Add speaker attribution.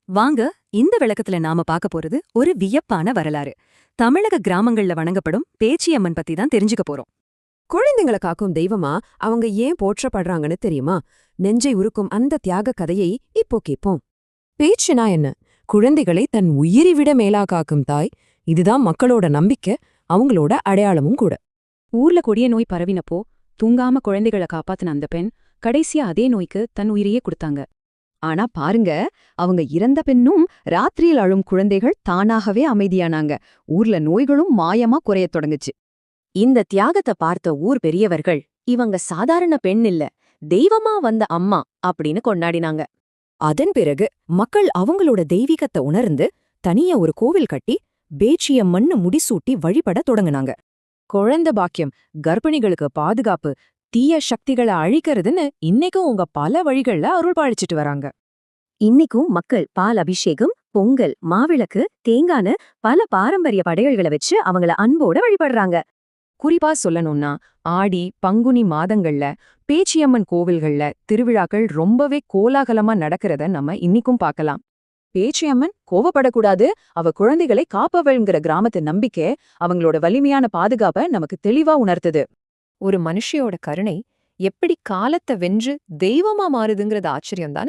Speaker 1: வாங்க, இந்த விளக்கத்துல நாம பார்க்க போறது ஒரு வியப்பான வரலாறு. தமிழக கிராமங்கள்ல வணங்கப்படும் பேச்சியம்மன் பத்தி தான் தெரிஞ்சுக்க போறோம்.
Speaker 2: குழந்தைங்களை காக்கும் தெய்வமா அவங்க ஏன் போற்றப்படுறாங்கன்னு தெரியுமா? நெஞ்சை உருக்கும் அந்த தியாக கதையை இப்போ கேட்போம். பேச்சுனா என்ன? குழந்தைகளை தன் உயிரை விட மேலா காக்கும் தாய். இதுதான் மக்களோட நம்பிக்கை, அவங்களோட அடையாளமும் கூட.
Speaker 3: ஊர்ல கொடிய நோய் பரவினப்போ தூங்காம குழந்தைகளை காப்பாத்தின அந்த பெண் கடைசியா அதே நோய்க்கு தன் உயிரையே கொடுத்தாங்க.
Speaker 4: ஆனா பாருங்க, அவங்க இறந்த பின்னும் ராத்திரியில் அழும் குழந்தைகள் தானாகவே அமைதியானாங்க. ஊர்ல நோய்களும் மாயமா குறையத் தொடங்குச்சு.
Speaker 5: இந்த தியாகத்தை பார்த்த ஊர் பெரியவர்கள் இவங்க சாதாரண பெண் இல்ல, தெய்வமா வந்த அம்மா அப்படின்னு கொண்டாடினாங்க.
Speaker 2: அதன் பிறகு மக்கள் அவங்களோட தெய்வீகத்தை உணர்ந்து தனியா ஒரு கோவில் கட்டி பேச்சியம்மன்னு முடிசூட்டி வழிபட தொடங்குனாங்க. குழந்தை பாக்கியம், கர்ப்பிணிகளுக்கு பாதுகாப்பு, தீய சக்திகளை அழிக்கிறதுன்னு இன்னைக்கும் உங்க பல வழிகள்ல அருள் பாழிச்சிட்டு வராங்க.
Speaker 5: இன்னைக்கும் மக்கள் பால் அபிஷேகம், பொங்கல், மாவிளக்கு, தேங்கான்னு பல பாரம்பரிய படையல்களை வச்சு அவங்கள அன்போட வழிபடுறாங்க.
Speaker 2: குறிப்பா சொல்லணும்னா ஆடி பங்குனி மாதங்கள்ல பேச்சியம்மன் கோவில்கள்ல திருவிழாக்கள் ரொம்பவே கோலாகலமா நடக்கிறத நம்ம இன்னிக்கும் பார்க்கலாம். பேச்சியம்மன் கோவப்படக்கூடாது, அவ குழந்தைகளை காப்பவள்ங்கிற கிராமத்து நம்பிக்கை அவங்களோட வலிமையான பாதுகாப்பை நமக்கு தெளிவா உணர்த்துது. ஒரு மனுஷியோட கருணை எப்படி காலத்தை வென்று தெய்வமா மாறுதுங்கிறது ஆச்சரியம்தான்.